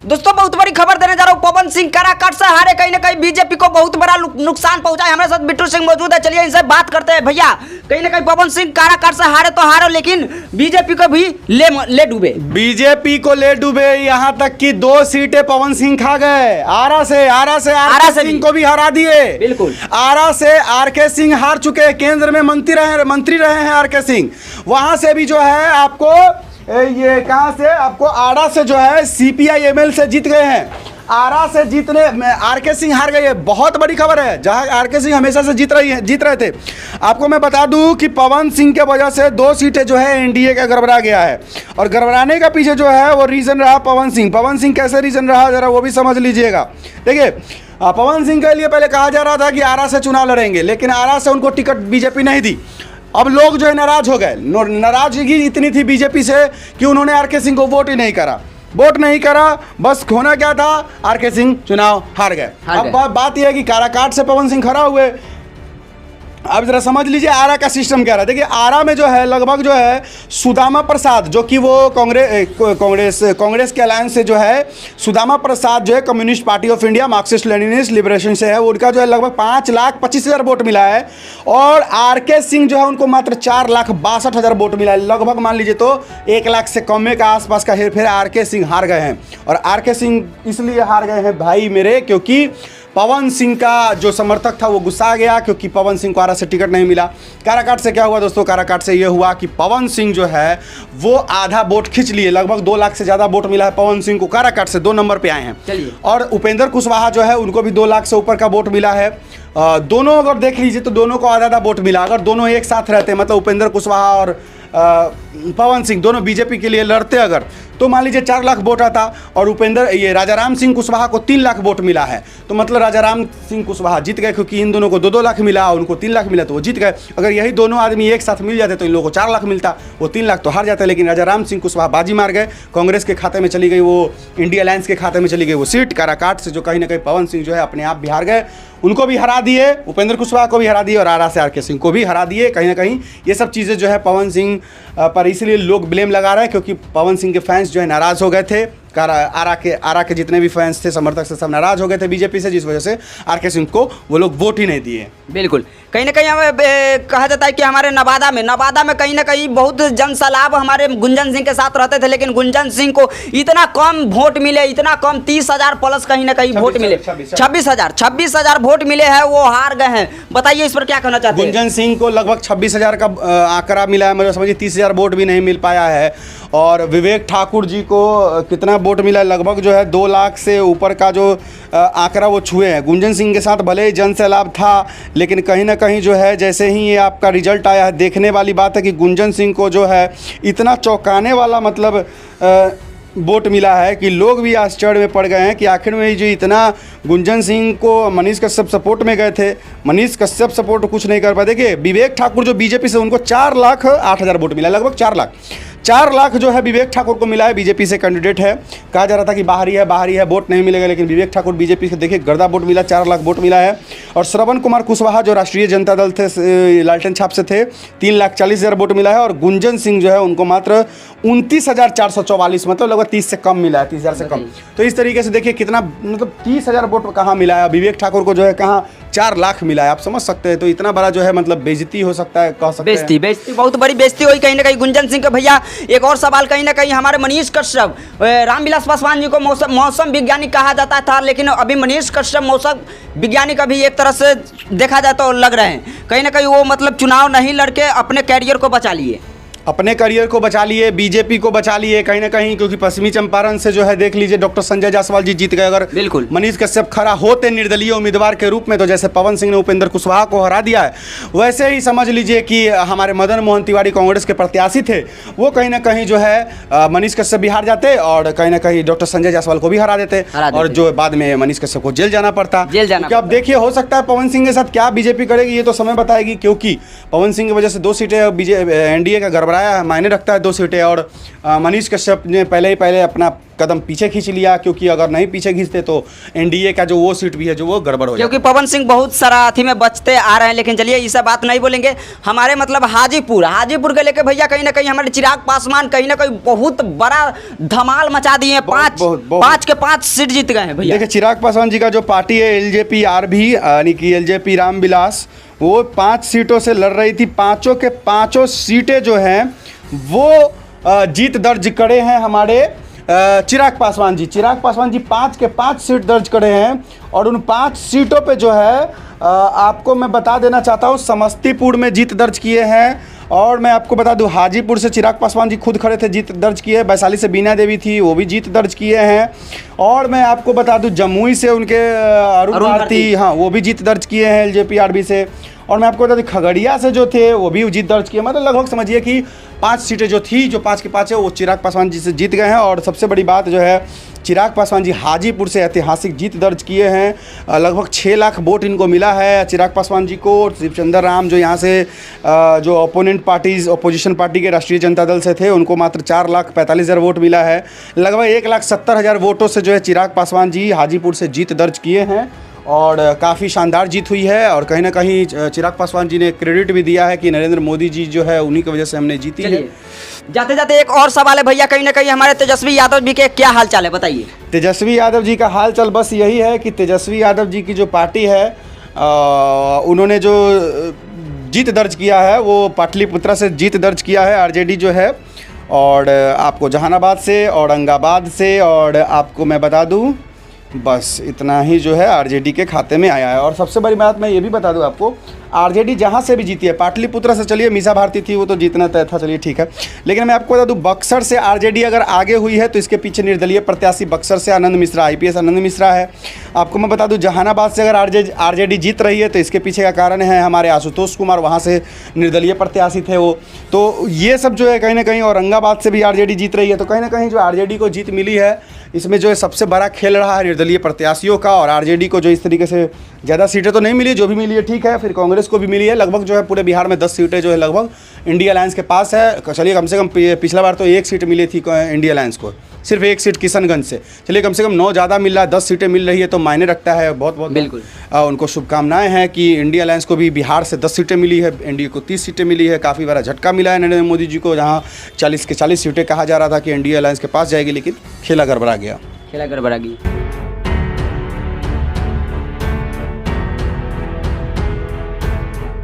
दोस्तों बहुत बड़ी खबर देने जा रहा हूँ। पवन सिंह काराकाट से हारे, कहीं ना कहीं बीजेपी को बहुत बड़ा नुकसान पहुंचा है। हमारे साथ बिट्टू सिंह मौजूद है, चलिए इनसे बात करते हैं। भैया कहीं ना कहीं पवन सिंह काराकाट से हारे तो हारे, लेकिन बीजेपी को भी ले डूबे। बीजेपी को ले डूबे, यहाँ तक कि 2 सीटें पवन सिंह खा गए। आरा से आरके सिंह को भी हरा दिए। बिल्कुल, आरा से आरके सिंह हार चुके हैं। केंद्र में मंत्री रहे हैं आरके सिंह। वहां से भी जो है आपको ये कहां से आपको आरा से जो है सीपीआई एमएल से जीत गए हैं। आरा से जीतने आरके सिंह हार गए। बहुत बड़ी खबर है, जहां आरके सिंह हमेशा से जीत रहे थे। आपको मैं बता दूं कि पवन सिंह के वजह से 2 सीटें जो है एनडीए का गड़बड़ा गया है, और गड़बड़ाने का पीछे जो है वो रीजन रहा पवन सिंह। पवन सिंह कैसे रीजन रहा जरा वो भी समझ लीजिएगा। देखिए पवन सिंह के लिए पहले कहा जा रहा था कि आरा से चुनाव लड़ेंगे, लेकिन आरा से उनको टिकट बीजेपी नहीं दी। अब लोग जो है नाराज हो गए। नाराजगी इतनी थी बीजेपी से कि उन्होंने आरके सिंह को वोट नहीं करा। बस होना क्या था, आरके सिंह चुनाव हार गए। अब बात यह है कि काराकाट से पवन सिंह खड़ा हुए। अब जरा समझ लीजिए आरा का सिस्टम क्या रहा है। देखिए आरा में जो है लगभग जो है सुदामा प्रसाद, जो कि वो कांग्रेस के अलायंस से जो है सुदामा प्रसाद जो है communist party of India Marxist Leninist liberation से है, उनका जो है लगभग 5,25,000 वोट मिला है। और आरके सिंह जो है उनको मात्र 4,62,000 वोट मिला है। लगभग मान लीजिए तो 1 लाख से कम के आसपास का हेरफेर आरके सिंह हार गए हैं। और आरके सिंह इसलिए हार गए हैं भाई मेरे, क्योंकि पवन सिंह का जो समर्थक था वो गुस्सा गया, क्योंकि पवन सिंह को आरा से टिकट नहीं मिला। काराकाट से क्या हुआ दोस्तों, काराकाट से ये हुआ कि पवन सिंह जो है वो आधा वोट खींच लिए। लगभग 2 लाख से ज़्यादा वोट मिला है पवन सिंह को। काराकाट से 2 नंबर पे आए हैं। चलिए, और उपेंद्र कुशवाहा जो है उनको भी 2 लाख से ऊपर का वोट मिला है। दोनों अगर देख लीजिए तो दोनों को आधा वोट मिला। अगर दोनों एक साथ रहते, मतलब उपेंद्र कुशवाहा और पवन सिंह दोनों बीजेपी के लिए लड़ते अगर, तो मान लीजिए 4 लाख वोट आता। और राजाराम सिंह कुशवाहा को 3 लाख वोट मिला है, तो मतलब राजाराम सिंह कुशवाहा जीत गए, क्योंकि इन दोनों को 2-2 लाख मिला, उनको 3 लाख मिला तो वो जीत गए। अगर यही दोनों आदमी एक साथ मिल जाते तो इन लोगों को 4 लाख मिलता, वो 3 लाख तो हार जाते। लेकिन राजाराम सिंह कुशवाहा बाजी मार गए, कांग्रेस के खाते में चली गई वो, इंडिया अलायंस के खाते में चली गई वो सीट काराकाट से, जो कहीं ना कहीं पवन सिंह जो है अपने आप भी हार गए। उनको भी हरा दिए, उपेंद्र कुशवाहा को भी हरा दिए, और आरा से आरके सिंह को भी हरा दिए। कहीं ना कहीं ये सब चीज़ें जो है पवन सिंह पर इसलिए लोग ब्लेम लगा रहे हैं, क्योंकि पवन सिंह के फैंस जो है नाराज़ हो गए थे। आरा के जितने भी फैंस थे, समर्थक से, सब नाराज हो गए थे बीजेपी से, जिस वजह से आरके सिंह को वो लोग वोट ही नहीं दिए। बिल्कुल, कहीं ना कहीं हमें कहा जाता है कि हमारे नवादा में कहीं ना कहीं बहुत जनसलाभ हमारे गुंजन सिंह के साथ रहते थे, लेकिन गुंजन सिंह को इतना कम वोट मिले, इतना कम 30,000 प्लस कहीं ना कहीं वोट मिले, 26,000 वोट मिले हैं, वो हार गए हैं। बताइए इस पर क्या कहना चाहते हैं। गुंजन सिंह को लगभग 26,000 का आंकड़ा मिला है, मतलब समझिए 30,000 वोट भी नहीं मिल पाया है। और विवेक ठाकुर जी को कितना वोट मिला, लगभग जो है 2 लाख से ऊपर का जो आंकड़ा वो छुए हैं। गुंजन सिंह के साथ भले ही जन सैलाब था, लेकिन कहीं ना कहीं जो है जैसे ही ये आपका रिजल्ट आया है, देखने वाली बात है कि गुंजन सिंह को जो है इतना चौंकाने वाला मतलब वोट मिला है कि लोग भी आश्चर्य में पड़ गए हैं कि आखिर में जो इतना गुंजन सिंह को मनीष कश्यप सपोर्ट में गए थे, मनीष कश्यप सपोर्ट कुछ नहीं कर पाए। देखिए विवेक ठाकुर जो बीजेपी से, उनको 4,08,000 वोट मिला, लगभग 4 लाख जो है विवेक ठाकुर को मिला है। बीजेपी से कैंडिडेट है, कहा जा रहा था कि बाहरी है वोट नहीं मिलेगा, लेकिन विवेक ठाकुर बीजेपी से देखिए गर्दा वोट मिला, 4 लाख वोट मिला है। और श्रवण कुमार कुशवाहा जो राष्ट्रीय जनता दल थे, लालटेन छाप से थे, 3,40,000 वोट मिला है। और गुंजन सिंह जो है उनको मात्र 29,444, मतलब लगभग 30 से कम मिला है, 30,000 से कम। तो इस तरीके से देखिए कितना, मतलब 30,000 वोट कहाँ मिला है, विवेक ठाकुर को जो है कहाँ 4 लाख मिला है। आप समझ सकते हैं, तो इतना बड़ा जो है मतलब बेइज्जती हो सकता है, कह सकते हैं बेइज्जती, बहुत बड़ी बेइज्जती हुई कहीं ना कहीं गुंजन सिंह के। भैया एक और सवाल, कहीं ना कहीं हमारे मनीष कश्यप, रामविलास पासवान जी को मौसम विज्ञानी कहा जाता था, लेकिन अभी मनीष कश्यप मौसम विज्ञानी का भी एक तरह से देखा जाए तो लग रहे हैं। कहीं ना कहीं वो मतलब चुनाव नहीं लड़के अपने कैरियर को बचा लिए, अपने करियर को बचा लिए, बीजेपी को बचा लिए कहीं ना कहीं, क्योंकि पश्चिमी चंपारण से जो है देख लीजिए डॉक्टर संजय जायसवाल जी जीत गए। अगर बिल्कुल मनीष कश्यप खड़ा होते निर्दलीय उम्मीदवार के रूप में, तो जैसे पवन सिंह ने उपेंद्र कुशवाहा को हरा दिया है, वैसे ही समझ लीजिए कि हमारे मदन मोहन तिवारी कांग्रेस के प्रत्याशी थे, वो कहीं ना कहीं जो है मनीष कश्यप भी हार जाते, और कहीं ना कहीं डॉक्टर संजय जायसवाल को भी हरा देते, और जो बाद में मनीष कश्यप को जेल जाना पड़ता। अब देखिए हो सकता है पवन सिंह के साथ क्या बीजेपी करेगी, ये तो समय बताएगी, क्योंकि पवन सिंह की वजह से 2 सीटें एनडीए का गड़बड़ाया है, मायने रखता है 2 सीटें। और मनीष कश्यप ने पहले अपना कदम पीछे खींच लिया, क्योंकि अगर नहीं पीछे खींचते तो एनडीए का जो वो सीट भी है जो वो गड़बड़ हो जाए। क्योंकि पवन सिंह बहुत सारा अथी में बचते आ रहे हैं, लेकिन चलिए ये सब बात नहीं बोलेंगे। हमारे मतलब हाजीपुर के लेके भैया कहीं ना कहीं हमारे चिराग पासवान कहीं ना कहीं बहुत बड़ा धमाल मचा दिए हैं। पाँच के 5 सीट जीत गए हैं भैया। देखिए चिराग पासवान जी का जो पार्टी है एलजेपी आरबी यानी कि एलजेपी रामविलास, वो 5 सीटों से लड़ रही थी। 5 के 5 सीटें जो हैं वो जीत दर्ज करे हैं हमारे चिराग पासवान जी 5 के 5 सीट दर्ज करे हैं। और उन 5 सीटों पे जो है आपको मैं बता देना चाहता हूँ, समस्तीपुर में जीत दर्ज किए हैं। और मैं आपको बता दूं हाजीपुर से चिराग पासवान जी खुद खड़े थे, जीत दर्ज किए। वैशाली से बीना देवी थी, वो भी जीत दर्ज किए हैं। और मैं आपको बता दूं जमुई से उनके अरुण भारती, हाँ वो भी जीत दर्ज किए हैं एलजेपी आरबी से। और मैं आपको बता दूं खगड़िया से जो थे वो भी जीत दर्ज किए। मतलब लगभग समझिए कि 5 सीटें जो थी, जो 5 के 5 है वो चिराग पासवान जी से जीत गए हैं। और सबसे बड़ी बात जो है चिराग पासवान जी हाजीपुर से ऐतिहासिक जीत दर्ज किए हैं। लगभग 6 लाख वोट इनको मिला है चिराग पासवान जी को। शिवचंद्र राम जो यहाँ से जो अपोजिशन पार्टी के राष्ट्रीय जनता दल से थे, उनको मात्र 4,45,000 वोट मिला है। लगभग 1,70,000 वोटों से जो है चिराग पासवान जी हाजीपुर से जीत दर्ज किए हैं। और काफ़ी शानदार जीत हुई है। और कहीं ना कहीं चिराग पासवान जी ने क्रेडिट भी दिया है कि नरेंद्र मोदी जी जो है उन्हीं की वजह से हमने जीती है। जाते जाते एक और सवाल है भैया, कहीं ना कहीं हमारे तेजस्वी यादव जी के क्या हाल चाल है बताइए। तेजस्वी यादव जी का हाल चाल बस यही है कि तेजस्वी यादव जी की जो पार्टी है उन्होंने जो जीत दर्ज किया है वो पाटलिपुत्रा से जीत दर्ज किया है आरजेडी जो है। और आपको जहानाबाद से, औरंगाबाद से, और आपको मैं बता दूं बस इतना ही जो है आरजेडी के खाते में आया है। और सबसे बड़ी बात मैं ये भी बता दूं आपको, आरजेडी जहां से भी जीती है, पाटलिपुत्रा से चलिए मीसा भारती थी वो तो जीतना तय था, चलिए ठीक है। लेकिन मैं आपको बता दूं बक्सर से आरजेडी अगर आगे हुई है तो इसके पीछे निर्दलीय प्रत्याशी बक्सर से आनंद मिश्रा, आईपीएस आनंद मिश्रा है। आपको मैं बता दूं जहानाबाद से अगर आरजेडी जीत रही है तो इसके पीछे का कारण है हमारे आशुतोष कुमार, वहाँ से निर्दलीय प्रत्याशी थे वो। तो ये सब जो है कहीं ना कहीं, औरंगाबाद से भी आरजेडी जीत रही है। तो कहीं ना कहीं जो आरजेडी को जीत मिली है इसमें जो है सबसे बड़ा खेल रहा है निर्दलीय प्रत्याशियों का। और आरजेडी को जो इस तरीके से ज़्यादा सीटें तो नहीं मिली, जो भी मिली है ठीक है। फिर कांग्रेस को भी मिली है लगभग जो है पूरे बिहार में 10 सीटें जो है लगभग इंडिया अलायंस के पास है। चलिए कम से कम पिछला बार तो 1 सीट मिली थी इंडिया अलायंस को, सिर्फ 1 सीट किशनगंज से। चलिए कम से कम 9 ज़्यादा मिल रहा है, 10 सीटें मिल रही है तो मायने रखता है। बहुत बहुत बिल्कुल उनको शुभकामनाएं हैं कि इंडिया अलायंस को भी बिहार से 10 सीटें मिली है, एनडीए को 30 सीटें मिली है। काफ़ी बड़ा झटका मिला है नरेंद्र मोदी जी को, जहाँ 40 के 40 सीटें कहा जा रहा था कि इंडिया अलायंस के पास जाएगी, लेकिन खेला गड़बड़ा गया।